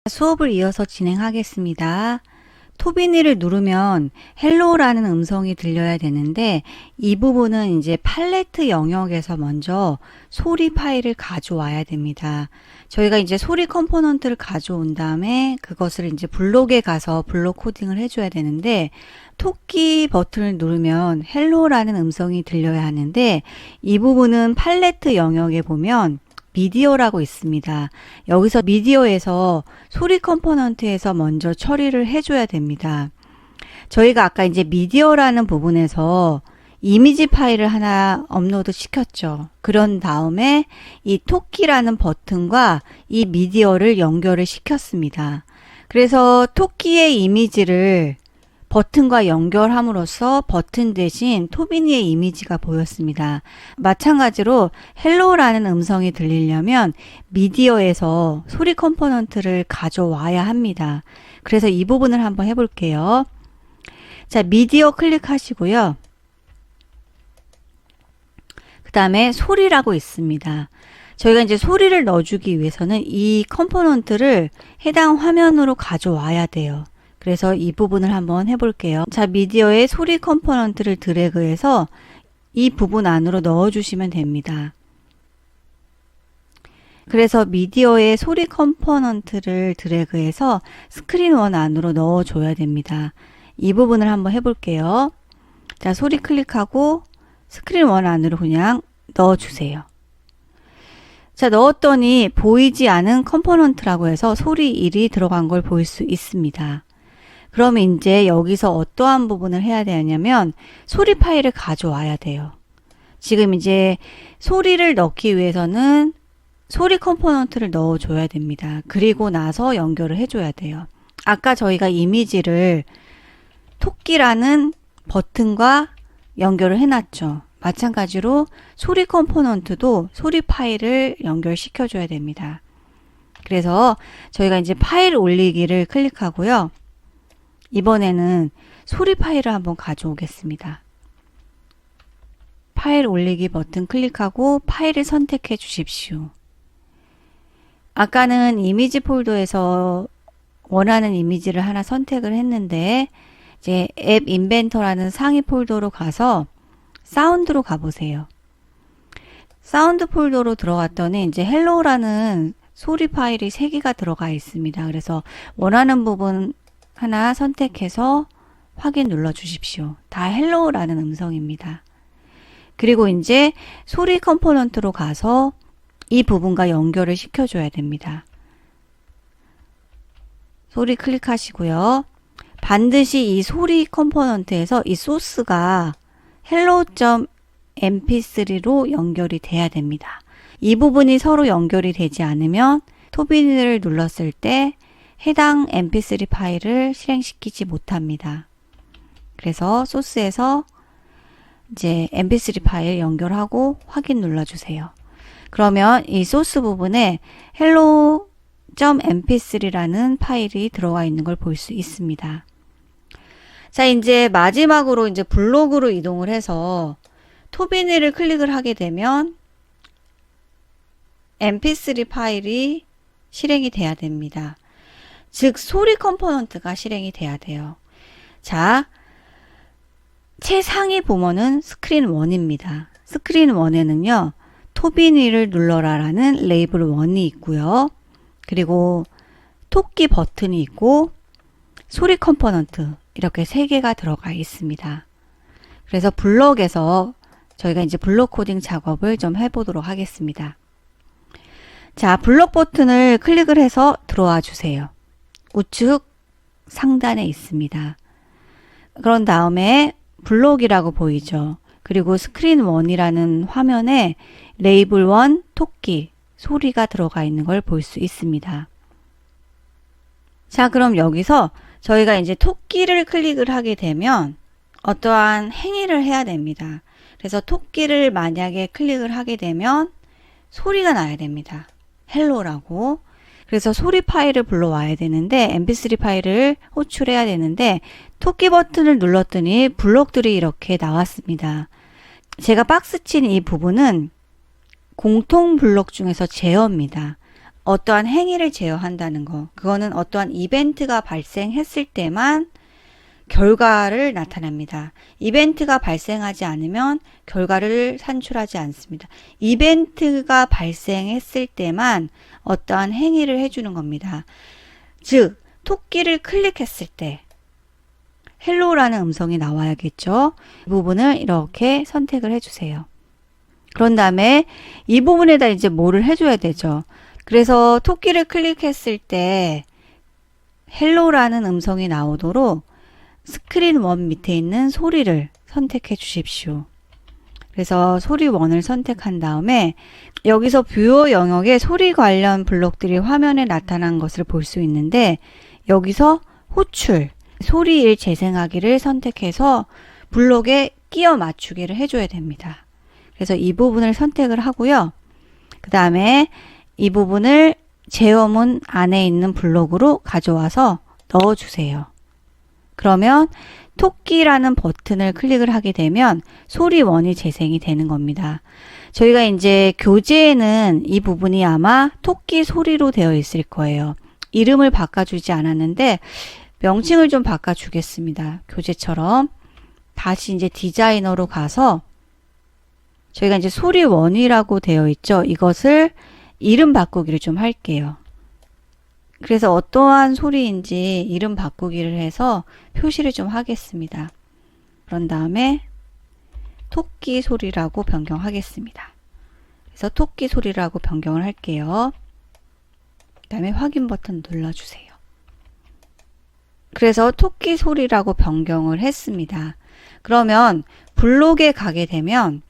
수업을 이어서 진행하겠습니다. 토비니를 누르면 헬로라는 음성이 들려야 되는데 이 부분은 이제 팔레트 영역에서 먼저 소리 파일을 가져와야 됩니다. 저희가 이제 소리 컴포넌트를 가져온 다음에 그것을 이제 블록에 가서 블록 코딩을 해줘야 되는데 토끼 버튼을 누르면 헬로라는 음성이 들려야 하는데 이 부분은 팔레트 영역에 보면 미디어라고 있습니다. 여기서 미디어에서 소리 컴포넌트에서 먼저 처리를 해줘야 됩니다. 저희가 아까 이제 미디어라는 부분에서 이미지 파일을 하나 업로드 시켰죠. 그런 다음에 이 토끼라는 버튼과 이 미디어를 연결을 시켰습니다. 그래서 토끼의 이미지를 버튼과 연결함으로써 버튼 대신 토비니의 이미지가 보였습니다. 마찬가지로 헬로라는 음성이 들리려면 미디어에서 소리 컴포넌트를 가져와야 합니다. 그래서 이 부분을 한번 해볼게요. 자, 미디어 클릭하시고요. 그 다음에 소리라고 있습니다. 저희가 이제 소리를 넣어주기 위해서는 이 컴포넌트를 해당 화면으로 가져와야 돼요. 그래서 이 부분을 한번 해볼게요. 자, 미디어에 소리 컴포넌트를 드래그해서 이 부분 안으로 넣어주시면 됩니다. 그래서 미디어에 소리 컴포넌트를 드래그해서 스크린 1 안으로 넣어줘야 됩니다. 이 부분을 한번 해볼게요. 자, 소리 클릭하고 스크린 1 안으로 그냥 넣어주세요. 자, 넣었더니 보이지 않은 컴포넌트라고 해서 소리 1이 들어간 걸 볼 수 있습니다. 그러면 이제 여기서 어떠한 부분을 해야 되냐면 소리 파일을 가져와야 돼요. 지금 이제 소리를 넣기 위해서는 소리 컴포넌트를 넣어줘야 됩니다. 그리고 나서 연결을 해줘야 돼요. 아까 저희가 이미지를 토끼라는 버튼과 연결을 해놨죠. 마찬가지로 소리 컴포넌트도 소리 파일을 연결시켜줘야 됩니다. 그래서 저희가 이제 파일 올리기를 클릭하고요. 이번에는 소리 파일을 한번 가져오겠습니다. 파일 올리기 버튼 클릭하고 파일을 선택해 주십시오. 아까는 이미지 폴더에서 원하는 이미지를 하나 선택을 했는데 이제 앱 인벤터라는 상위 폴더로 가서 사운드로 가보세요. 사운드 폴더로 들어갔더니 이제 헬로라는 소리 파일이 3개가 들어가 있습니다. 그래서 원하는 부분 하나 선택해서 확인 눌러 주십시오. 다 헬로라는 음성입니다. 그리고 이제 소리 컴포넌트로 가서 이 부분과 연결을 시켜줘야 됩니다. 소리 클릭하시고요. 반드시 이 소리 컴포넌트에서 이 소스가 hello.mp3로 연결이 돼야 됩니다. 이 부분이 서로 연결이 되지 않으면 토비니를 눌렀을 때 해당 mp3 파일을 실행시키지 못합니다. 그래서 소스에서 이제 mp3 파일 연결하고 확인 눌러주세요. 그러면 이 소스 부분에 hello.mp3라는 파일이 들어가 있는 걸 볼 수 있습니다. 자, 이제 마지막으로 이제 블록으로 이동을 해서 토비니를 클릭을 하게 되면 mp3 파일이 실행이 돼야 됩니다. 즉 소리 컴포넌트가 실행이 돼야 돼요. 자, 최상위 부문은 스크린 1입니다. 스크린 1에는요. 토비니를 눌러라 라는 레이블 1이 있고요. 그리고 토끼 버튼이 있고 소리 컴포넌트 이렇게 3개가 들어가 있습니다. 그래서 블록에서 저희가 이제 블록 코딩 작업을 좀 해보도록 하겠습니다. 자, 블록 버튼을 클릭을 해서 들어와 주세요. 우측 상단에 있습니다. 그런 다음에 블록이라고 보이죠. 그리고 스크린 1이라는 화면에 레이블 1 토끼 소리가 들어가 있는 걸 볼 수 있습니다. 자, 그럼 여기서 저희가 이제 토끼를 클릭을 하게 되면 어떠한 행위를 해야 됩니다. 그래서 토끼를 만약에 클릭을 하게 되면 소리가 나야 됩니다. 헬로라고. 그래서 소리 파일을 불러와야 되는데 mp3 파일을 호출해야 되는데 토끼 버튼을 눌렀더니 블록들이 이렇게 나왔습니다. 제가 박스 친 이 부분은 공통 블록 중에서 제어입니다. 어떠한 행위를 제어한다는 거. 그거는 어떠한 이벤트가 발생했을 때만 결과를 나타냅니다. 이벤트가 발생하지 않으면 결과를 산출하지 않습니다. 이벤트가 발생했을 때만 어떠한 행위를 해주는 겁니다. 즉, 토끼를 클릭했을 때 헬로우라는 음성이 나와야겠죠. 이 부분을 이렇게 선택을 해주세요. 그런 다음에 이 부분에다 이제 뭐를 해줘야 되죠. 그래서 토끼를 클릭했을 때 헬로우라는 음성이 나오도록 스크린 1 밑에 있는 소리를 선택해 주십시오. 그래서 소리 1을 선택한 다음에 여기서 뷰어 영역에 소리 관련 블록들이 화면에 나타난 것을 볼 수 있는데 여기서 호출, 소리 1 재생하기를 선택해서 블록에 끼워 맞추기를 해줘야 됩니다. 그래서 이 부분을 선택을 하고요. 그 다음에 이 부분을 제어문 안에 있는 블록으로 가져와서 넣어주세요. 그러면 토끼라는 버튼을 클릭을 하게 되면 소리 1이 재생이 되는 겁니다. 저희가 이제 교재에는 이 부분이 아마 토끼 소리로 되어 있을 거예요. 이름을 바꿔주지 않았는데 명칭을 좀 바꿔주겠습니다. 교재처럼 다시 이제 디자이너로 가서 저희가 이제 소리 1이라고 되어 있죠. 이것을 이름 바꾸기를 좀 할게요. 그래서 어떠한 소리인지 이름 바꾸기를 해서 표시를 좀 하겠습니다. 그런 다음에 토끼 소리라고 변경하겠습니다. 그래서 토끼 소리라고 변경을 할게요. 그 다음에 확인 버튼 눌러주세요. 그래서 토끼 소리라고 변경을 했습니다. 그러면 블록에 가게 되면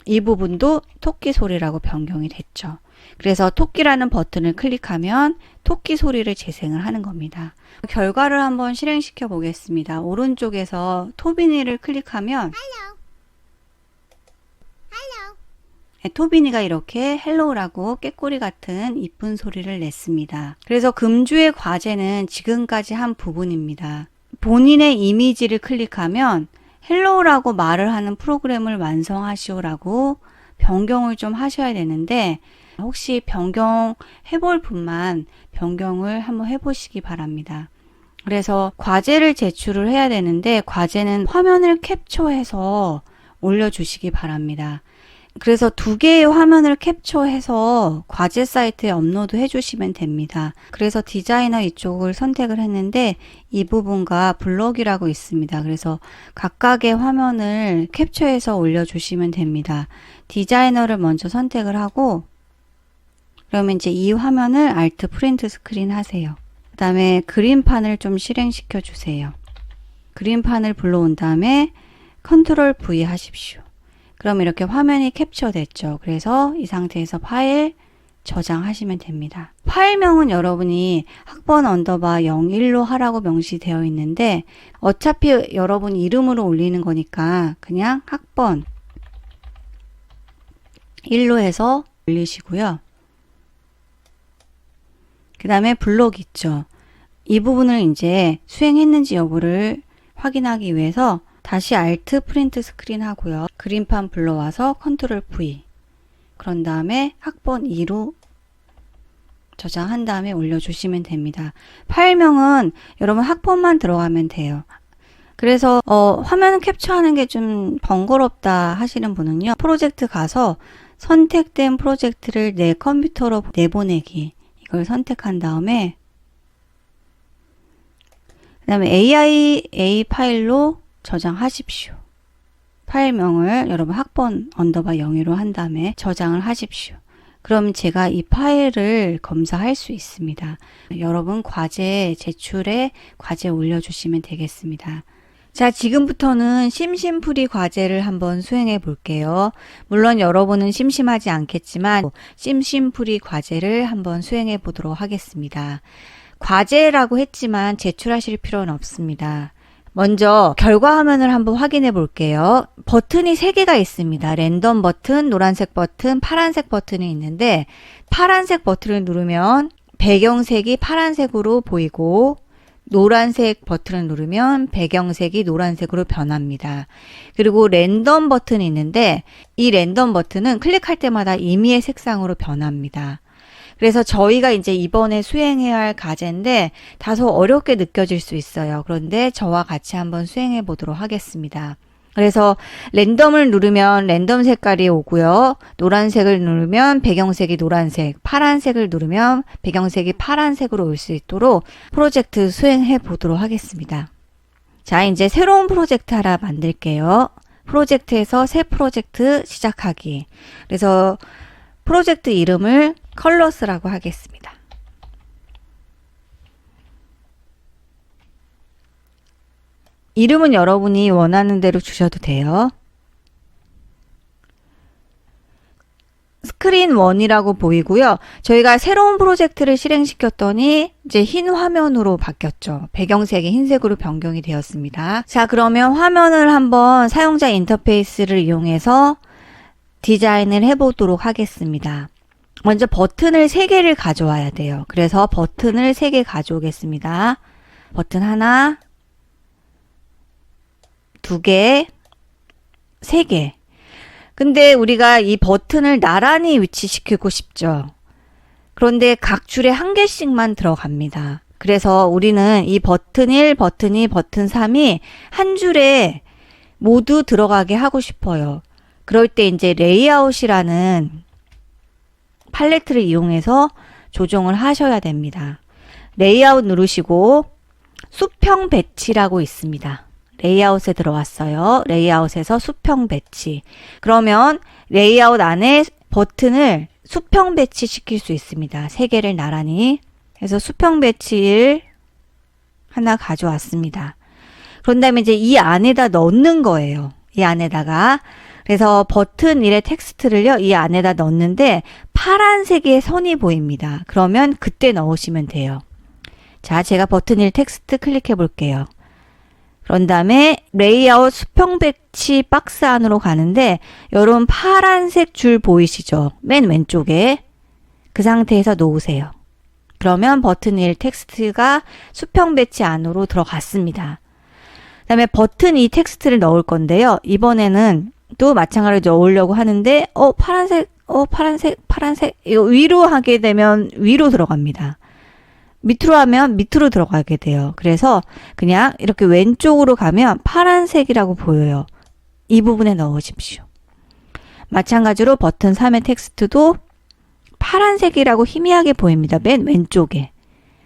이 부분도 토끼 소리라고 변경이 됐죠. 그래서 토끼라는 버튼을 클릭하면 토끼 소리를 재생을 하는 겁니다. 결과를 한번 실행시켜 보겠습니다. 오른쪽에서 토비니를 클릭하면 토비니가 이렇게 헬로우라고 깨꼬리 같은 이쁜 소리를 냈습니다. 그래서 금주의 과제는 지금까지 한 부분입니다. 본인의 이미지를 클릭하면 헬로우라고 말을 하는 프로그램을 완성하시오라고 변경을 좀 하셔야 되는데 혹시 변경해 볼 분만 변경을 한번 해보시기 바랍니다. 그래서 과제를 제출을 해야 되는데 과제는 화면을 캡처해서 올려주시기 바랍니다. 그래서 2개의 화면을 캡처해서 과제 사이트에 업로드 해주시면 됩니다. 그래서 디자이너 이쪽을 선택을 했는데 이 부분과 블록이라고 있습니다. 그래서 각각의 화면을 캡처해서 올려주시면 됩니다. 디자이너를 먼저 선택을 하고 그러면 이제 이 화면을 알트 프린트 스크린 하세요. 그 다음에 그림판을 좀 실행시켜 주세요. 그림판을 불러온 다음에 컨트롤 V 하십시오. 그럼 이렇게 화면이 캡처됐죠. 그래서 이 상태에서 파일 저장하시면 됩니다. 파일명은 여러분이 학번 언더바 01로 하라고 명시되어 있는데 어차피 여러분 이름으로 올리는 거니까 그냥 학번 1로 해서 올리시고요. 그 다음에 블록 있죠. 이 부분을 이제 수행했는지 여부를 확인하기 위해서 다시 알트 프린트 스크린 하고요. 그림판 불러와서 컨트롤 V. 그런 다음에 학번 2로 저장한 다음에 올려주시면 됩니다. 파일명은 여러분 학번만 들어가면 돼요. 그래서 화면 캡처하는 게 좀 번거롭다 하시는 분은요. 프로젝트 가서 선택된 프로젝트를 내 컴퓨터로 내보내기. 이걸 선택한 다음에 그 다음에 AIA 파일로 저장하십시오. 파일명을 여러분 학번 언더바 01로 한 다음에 저장을 하십시오. 그럼 제가 이 파일을 검사할 수 있습니다. 여러분 과제 제출에 과제 올려주시면 되겠습니다. 자, 지금부터는 심심풀이 과제를 한번 수행해 볼게요. 물론 여러분은 심심하지 않겠지만 심심풀이 과제를 한번 수행해 보도록 하겠습니다. 과제라고 했지만 제출하실 필요는 없습니다. 먼저 결과 화면을 한번 확인해 볼게요. 버튼이 3개가 있습니다. 랜덤 버튼, 노란색 버튼, 파란색 버튼이 있는데 파란색 버튼을 누르면 배경색이 파란색으로 보이고 노란색 버튼을 누르면 배경색이 노란색으로 변합니다. 그리고 랜덤 버튼이 있는데 이 랜덤 버튼은 클릭할 때마다 임의의 색상으로 변합니다. 그래서 저희가 이제 이번에 수행해야 할 과제인데 다소 어렵게 느껴질 수 있어요. 그런데 저와 같이 한번 수행해 보도록 하겠습니다. 그래서 랜덤을 누르면 랜덤 색깔이 오고요. 노란색을 누르면 배경색이 노란색, 파란색을 누르면 배경색이 파란색으로 올 수 있도록 프로젝트 수행해 보도록 하겠습니다. 자, 이제 새로운 프로젝트 하나 만들게요. 프로젝트에서 새 프로젝트 시작하기. 그래서 프로젝트 이름을 컬러스라고 하겠습니다. 이름은 여러분이 원하는 대로 주셔도 돼요. 스크린 1이라고 보이고요. 저희가 새로운 프로젝트를 실행시켰더니 이제 흰 화면으로 바뀌었죠. 배경색이 흰색으로 변경이 되었습니다. 자, 그러면 화면을 한번 사용자 인터페이스를 이용해서 디자인을 해보도록 하겠습니다. 먼저 버튼을 3개를 가져와야 돼요. 그래서 버튼을 3개 가져오겠습니다. 버튼 하나, 2개, 3개. 근데 우리가 이 버튼을 나란히 위치시키고 싶죠. 그런데 각 줄에 1개씩만 들어갑니다. 그래서 우리는 이 버튼 1, 버튼 2, 버튼 3이 한 줄에 모두 들어가게 하고 싶어요. 그럴 때 이제 레이아웃이라는 팔레트를 이용해서 조정을 하셔야 됩니다. 레이아웃 누르시고 수평 배치라고 있습니다. 레이아웃에 들어왔어요. 레이아웃에서 수평 배치. 그러면 레이아웃 안에 버튼을 수평 배치 시킬 수 있습니다. 3개를 나란히. 그래서 수평 배치를 하나 가져왔습니다. 그런 다음에 이제 이 안에다 넣는 거예요. 이 안에다가. 그래서 버튼 1의 텍스트를요, 이 안에다 넣는데 파란색의 선이 보입니다. 그러면 그때 넣으시면 돼요. 자, 제가 버튼 1 텍스트 클릭해 볼게요. 그런 다음에 레이아웃 수평 배치 박스 안으로 가는데 여러분 파란색 줄 보이시죠? 맨 왼쪽에 그 상태에서 놓으세요. 그러면 버튼 1 텍스트가 수평 배치 안으로 들어갔습니다. 그 다음에 버튼 2 텍스트를 넣을 건데요. 이번에는 또 마찬가지로 넣으려고 하는데 파란색 이거 위로 하게 되면 위로 들어갑니다. 밑으로 하면 밑으로 들어가게 돼요. 그래서 그냥 이렇게 왼쪽으로 가면 파란색이라고 보여요. 이 부분에 넣으십시오. 마찬가지로 버튼 3의 텍스트도 파란색이라고 희미하게 보입니다. 맨 왼쪽에.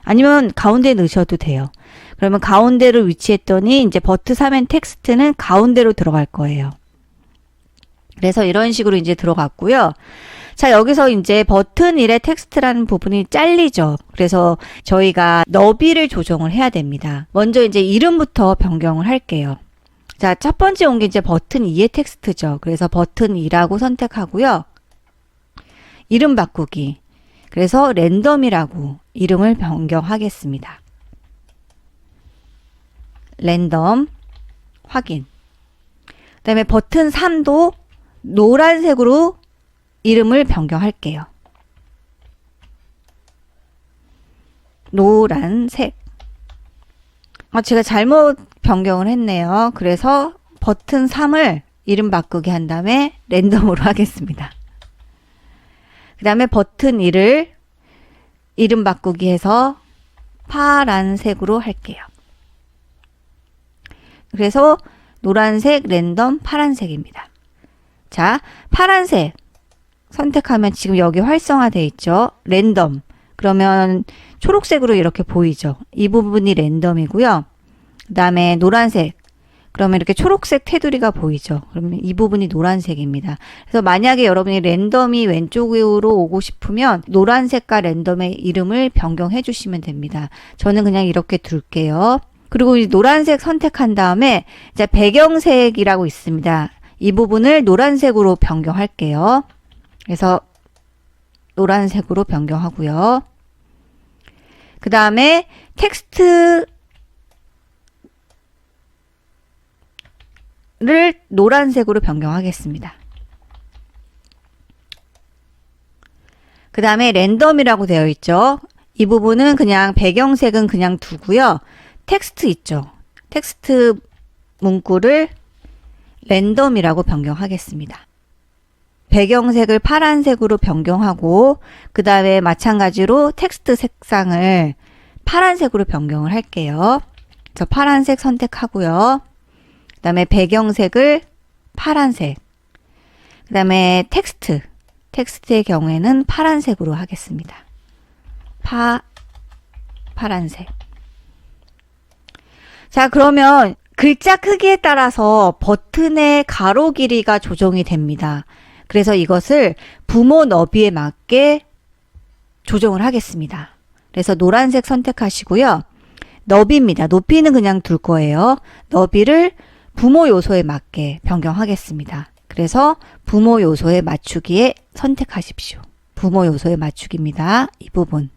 아니면 가운데에 넣으셔도 돼요. 그러면 가운데로 위치했더니 이제 버튼 3의 텍스트는 가운데로 들어갈 거예요. 그래서 이런 식으로 이제 들어갔고요. 자, 여기서 이제 버튼 1의 텍스트라는 부분이 잘리죠. 그래서 저희가 너비를 조정을 해야 됩니다. 먼저 이제 이름부터 변경을 할게요. 자, 첫 번째 온 게 이제 버튼 2의 텍스트죠. 그래서 버튼 2라고 선택하고요. 이름 바꾸기. 그래서 랜덤이라고 이름을 변경하겠습니다. 랜덤 확인. 그 다음에 버튼 3도 노란색으로 이름을 변경할게요. 노란색. 제가 잘못 변경을 했네요. 그래서 버튼 3을 이름 바꾸기 한 다음에 랜덤으로 하겠습니다. 그 다음에 버튼 2를 이름 바꾸기 해서 파란색으로 할게요. 그래서 노란색, 랜덤, 파란색입니다. 자, 파란색 선택하면 지금 여기 활성화되어 있죠. 랜덤. 그러면 초록색으로 이렇게 보이죠. 이 부분이 랜덤이고요. 그 다음에 노란색. 그러면 이렇게 초록색 테두리가 보이죠. 그러면 이 부분이 노란색입니다. 그래서 만약에 여러분이 랜덤이 왼쪽으로 오고 싶으면 노란색과 랜덤의 이름을 변경해 주시면 됩니다. 저는 그냥 이렇게 둘게요. 그리고 이 노란색 선택한 다음에 이제 배경색이라고 있습니다. 이 부분을 노란색으로 변경할게요. 그래서 노란색으로 변경하고요. 그 다음에 텍스트를 노란색으로 변경하겠습니다. 그 다음에 랜덤이라고 되어 있죠. 이 부분은 그냥 배경색은 그냥 두고요. 텍스트 있죠. 텍스트 문구를 랜덤이라고 변경하겠습니다. 배경색을 파란색으로 변경하고 그 다음에 마찬가지로 텍스트 색상을 파란색으로 변경을 할게요. 그래서 파란색 선택하고요. 그 다음에 배경색을 파란색, 그 다음에 텍스트의 경우에는 파란색으로 하겠습니다. 파란색. 자, 그러면 글자 크기에 따라서 버튼의 가로 길이가 조정이 됩니다. 그래서 이것을 부모 너비에 맞게 조정을 하겠습니다. 그래서 노란색 선택하시고요. 너비입니다. 높이는 그냥 둘 거예요. 너비를 부모 요소에 맞게 변경하겠습니다. 그래서 부모 요소에 맞추기에 선택하십시오. 부모 요소에 맞추기입니다. 이 부분.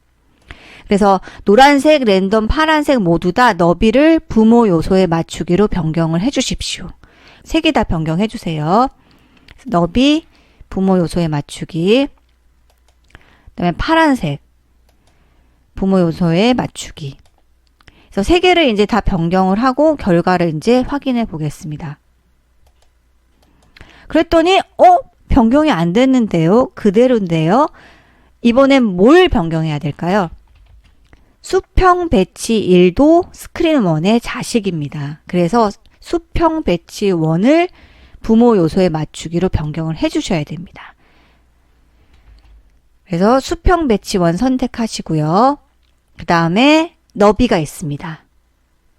그래서 노란색, 랜덤, 파란색 모두 다 너비를 부모 요소에 맞추기로 변경을 해 주십시오. 세 개 다 변경해 주세요. 너비, 부모 요소에 맞추기, 그다음에 파란색, 부모 요소에 맞추기. 그래서 세 개를 이제 다 변경을 하고 결과를 이제 확인해 보겠습니다. 그랬더니 변경이 안 됐는데요. 그대로인데요. 이번엔 뭘 변경해야 될까요? 수평 배치 1도 스크린 1의 자식입니다. 그래서 수평 배치 1을 부모 요소에 맞추기로 변경을 해 주셔야 됩니다. 그래서 수평 배치 1 선택하시고요. 그 다음에 너비가 있습니다.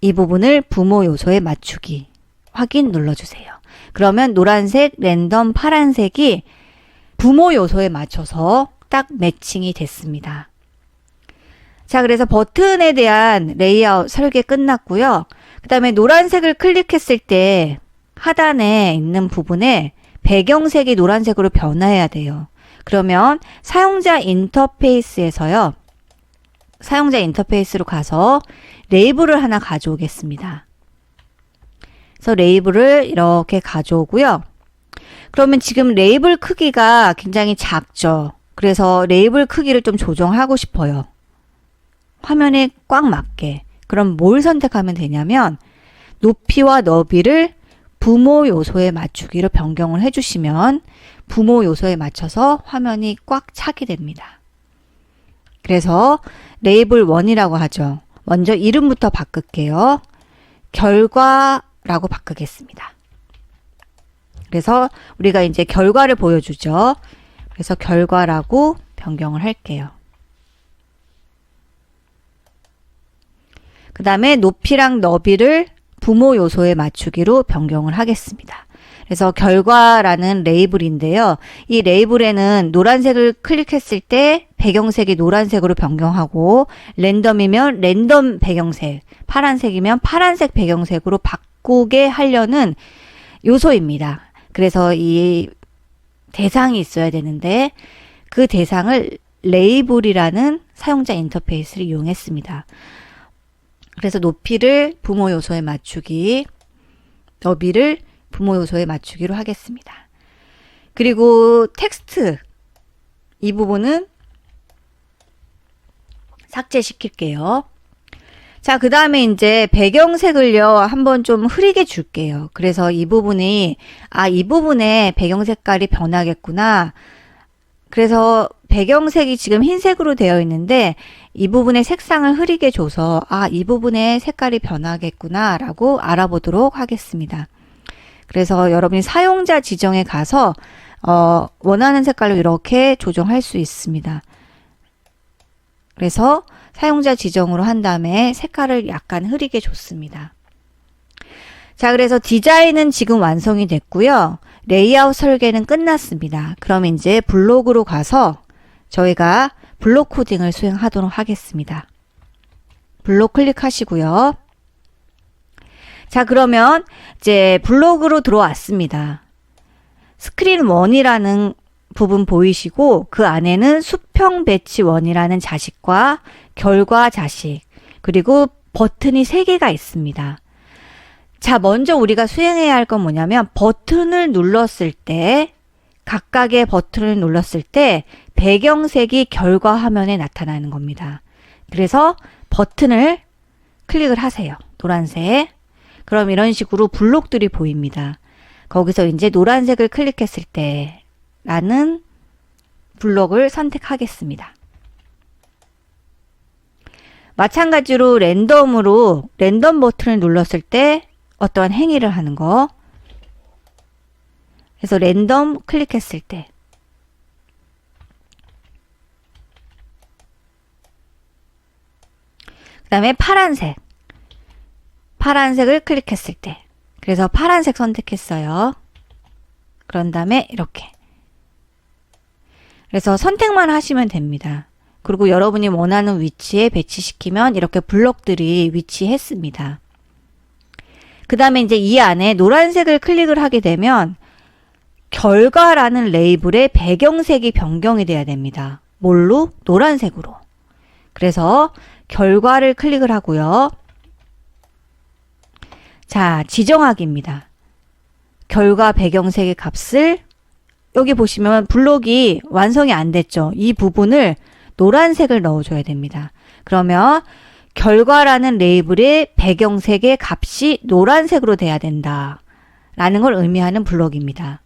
이 부분을 부모 요소에 맞추기 확인 눌러주세요. 그러면 노란색, 랜덤, 파란색이 부모 요소에 맞춰서 딱 매칭이 됐습니다. 자, 그래서 버튼에 대한 레이아웃 설계 끝났고요. 그 다음에 노란색을 클릭했을 때 하단에 있는 부분에 배경색이 노란색으로 변화해야 돼요. 그러면 사용자 인터페이스에서요. 사용자 인터페이스로 가서 레이블을 하나 가져오겠습니다. 그래서 레이블을 이렇게 가져오고요. 그러면 지금 레이블 크기가 굉장히 작죠. 그래서 레이블 크기를 좀 조정하고 싶어요. 화면에 꽉 맞게. 그럼 뭘 선택하면 되냐면 높이와 너비를 부모 요소에 맞추기로 변경을 해주시면 부모 요소에 맞춰서 화면이 꽉 차게 됩니다. 그래서 레이블 1이라고 하죠. 먼저 이름부터 바꿀게요. 결과라고 바꾸겠습니다. 그래서 우리가 이제 결과를 보여주죠. 그래서 결과라고 변경을 할게요. 그 다음에 높이랑 너비를 부모 요소에 맞추기로 변경을 하겠습니다. 그래서 결과라는 레이블인데요. 이 레이블에는 노란색을 클릭했을 때 배경색이 노란색으로 변경하고 랜덤이면 랜덤 배경색, 파란색이면 파란색 배경색으로 바꾸게 하려는 요소입니다. 그래서 이 대상이 있어야 되는데 그 대상을 레이블이라는 사용자 인터페이스를 이용했습니다. 그래서 높이를 부모 요소에 맞추기, 너비를 부모 요소에 맞추기로 하겠습니다. 그리고 텍스트 이 부분은 삭제시킬게요. 자, 그 다음에 이제 배경색을요, 한번 좀 흐리게 줄게요. 그래서 이 부분이, 이 부분에 배경 색깔이 변하겠구나. 그래서 배경색이 지금 흰색으로 되어 있는데 이 부분의 색상을 흐리게 줘서 이 부분의 색깔이 변하겠구나 라고 알아보도록 하겠습니다. 그래서 여러분이 사용자 지정에 가서 원하는 색깔로 이렇게 조정할 수 있습니다. 그래서 사용자 지정으로 한 다음에 색깔을 약간 흐리게 줬습니다. 자, 그래서 디자인은 지금 완성이 됐고요. 레이아웃 설계는 끝났습니다. 그럼 이제 블록으로 가서 저희가 블록 코딩을 수행하도록 하겠습니다. 블록 클릭하시고요. 자, 그러면 이제 블록으로 들어왔습니다. 스크린 1이라는 부분 보이시고 그 안에는 수평 배치 1이라는 자식과 결과 자식 그리고 버튼이 3개가 있습니다. 자, 먼저 우리가 수행해야 할 건 뭐냐면 버튼을 눌렀을 때 각각의 버튼을 눌렀을 때 배경색이 결과 화면에 나타나는 겁니다. 그래서 버튼을 클릭을 하세요. 노란색. 그럼 이런 식으로 블록들이 보입니다. 거기서 이제 노란색을 클릭했을 때 라는 블록을 선택하겠습니다. 마찬가지로 랜덤으로 랜덤 버튼을 눌렀을 때 어떠한 행위를 하는 거. 그래서 랜덤 클릭했을 때 그 다음에 파란색을 클릭했을 때 그래서 파란색 선택했어요. 그런 다음에 이렇게 그래서 선택만 하시면 됩니다. 그리고 여러분이 원하는 위치에 배치시키면 이렇게 블록들이 위치했습니다. 그 다음에 이제 이 안에 노란색을 클릭을 하게 되면 결과라는 레이블의 배경색이 변경이 돼야 됩니다. 뭘로? 노란색으로. 그래서 결과를 클릭을 하고요. 자, 지정하기입니다. 결과 배경색의 값을 여기 보시면 블록이 완성이 안 됐죠. 이 부분을 노란색을 넣어줘야 됩니다. 그러면 결과라는 레이블의 배경색의 값이 노란색으로 돼야 된다. 라는 걸 의미하는 블록입니다.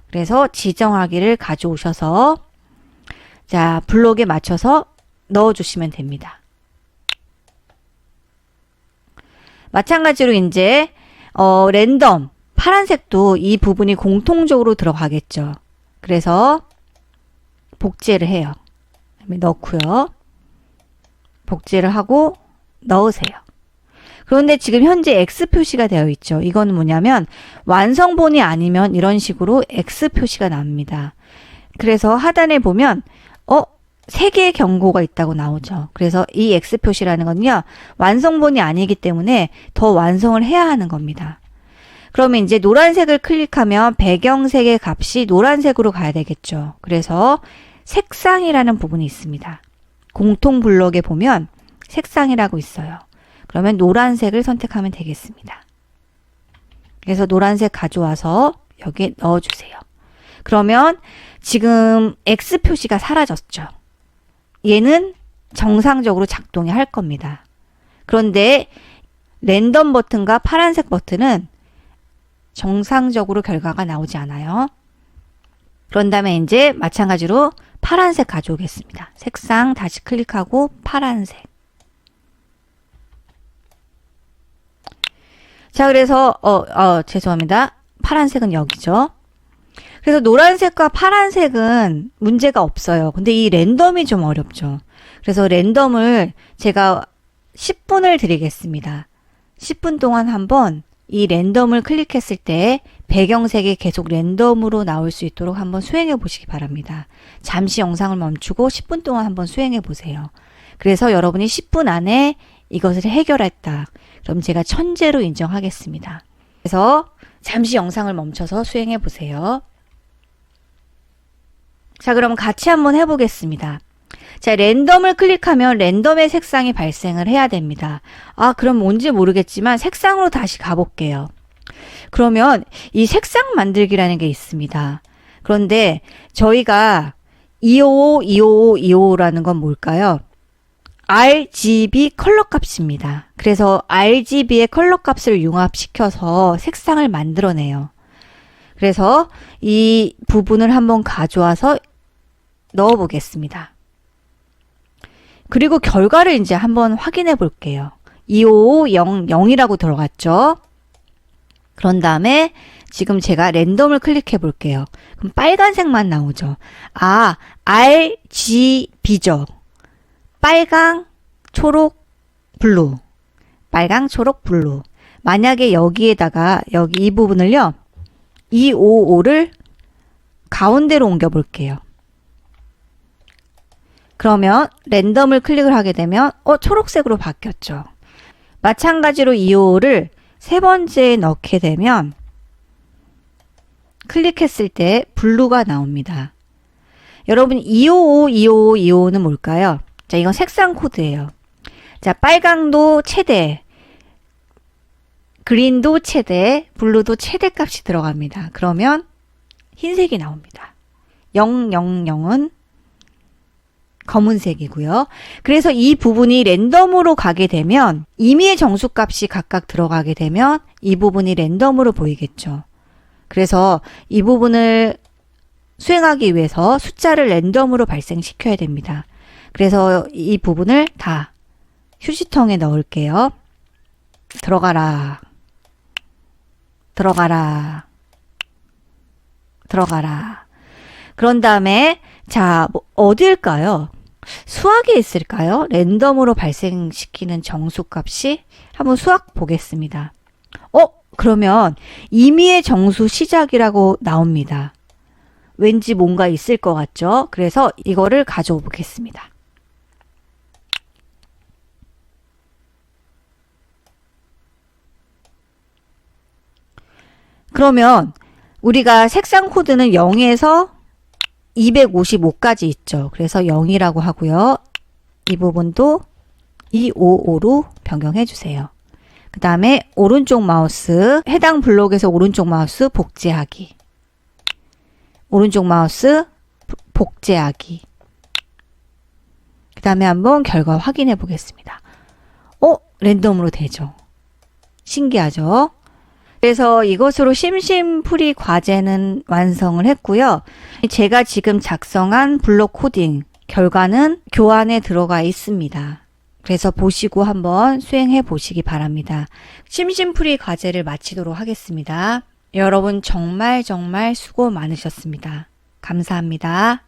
그래서 지정하기를 가져오셔서 자, 블록에 맞춰서 넣어주시면 됩니다. 마찬가지로 이제 랜덤 파란색도 이 부분이 공통적으로 들어가겠죠. 그래서 복제를 해요. 넣고요. 복제를 하고 넣으세요. 그런데 지금 현재 X 표시가 되어 있죠. 이거는 뭐냐면 완성본이 아니면 이런 식으로 X 표시가 납니다. 그래서 하단에 보면 3개의 경고가 있다고 나오죠. 그래서 이 X 표시라는 건요. 완성본이 아니기 때문에 더 완성을 해야 하는 겁니다. 그러면 이제 노란색을 클릭하면 배경색의 값이 노란색으로 가야 되겠죠. 그래서 색상이라는 부분이 있습니다. 공통 블록에 보면 색상이라고 있어요. 그러면 노란색을 선택하면 되겠습니다. 그래서 노란색 가져와서 여기에 넣어주세요. 그러면 지금 X 표시가 사라졌죠. 얘는 정상적으로 작동이 할 겁니다. 그런데 랜덤 버튼과 파란색 버튼은 정상적으로 결과가 나오지 않아요. 그런 다음에 이제 마찬가지로 파란색 가져오겠습니다. 색상 다시 클릭하고 파란색. 자, 그래서 죄송합니다. 파란색은 여기죠. 그래서 노란색과 파란색은 문제가 없어요. 근데 이 랜덤이 좀 어렵죠. 그래서 랜덤을 제가 10분을 드리겠습니다. 10분 동안 한번 이 랜덤을 클릭했을 때 배경색이 계속 랜덤으로 나올 수 있도록 한번 수행해 보시기 바랍니다. 잠시 영상을 멈추고 10분 동안 한번 수행해 보세요. 그래서 여러분이 10분 안에 이것을 해결했다. 그럼 제가 천재로 인정하겠습니다. 그래서 잠시 영상을 멈춰서 수행해 보세요. 자, 그럼 같이 한번 해보겠습니다. 자, 랜덤을 클릭하면 랜덤의 색상이 발생을 해야 됩니다. 그럼 뭔지 모르겠지만 색상으로 다시 가볼게요. 그러면 이 색상 만들기라는 게 있습니다. 그런데 저희가 255라는 건 뭘까요? RGB 컬러 값입니다. 그래서 RGB의 컬러 값을 융합시켜서 색상을 만들어내요. 그래서 이 부분을 한번 가져와서 넣어 보겠습니다. 그리고 결과를 이제 한번 확인해 볼게요. 2550이라고 들어갔죠. 그런 다음에 지금 제가 랜덤을 클릭해 볼게요. 그럼 빨간색만 나오죠. RGB죠. 빨강, 초록, 블루. 빨강, 초록, 블루. 만약에 여기에다가 여기 이 부분을요. 255를 가운데로 옮겨 볼게요. 그러면 랜덤을 클릭을 하게 되면 초록색으로 바뀌었죠. 마찬가지로 255를 세 번째에 넣게 되면 클릭했을 때 블루가 나옵니다. 여러분 255는 뭘까요? 자, 이건 색상 코드예요. 자, 빨강도 최대, 그린도 최대, 블루도 최대 값이 들어갑니다. 그러면 흰색이 나옵니다. 000은 검은색이고요. 그래서 이 부분이 랜덤으로 가게 되면 임의의 정수값이 각각 들어가게 되면 이 부분이 랜덤으로 보이겠죠. 그래서 이 부분을 수행하기 위해서 숫자를 랜덤으로 발생시켜야 됩니다. 그래서 이 부분을 다 휴지통에 넣을게요. 들어가라. 들어가라. 들어가라. 그런 다음에 자, 어딜까요? 수학에 있을까요? 랜덤으로 발생시키는 정수값이 한번 수학 보겠습니다. 그러면 임의의 정수 시작이라고 나옵니다. 왠지 뭔가 있을 것 같죠? 그래서 이거를 가져오 보겠습니다. 그러면 우리가 색상 코드는 0에서 255까지 있죠. 그래서 0이라고 하고요. 이 부분도 255로 변경해 주세요. 그 다음에 오른쪽 마우스, 해당 블록에서 오른쪽 마우스 복제하기. 오른쪽 마우스 복제하기. 그 다음에 한번 결과 확인해 보겠습니다. 랜덤으로 되죠. 신기하죠? 그래서 이것으로 심심풀이 과제는 완성을 했고요. 제가 지금 작성한 블록 코딩 결과는 교환에 들어가 있습니다. 그래서 보시고 한번 수행해 보시기 바랍니다. 심심풀이 과제를 마치도록 하겠습니다. 여러분 정말 수고 많으셨습니다. 감사합니다.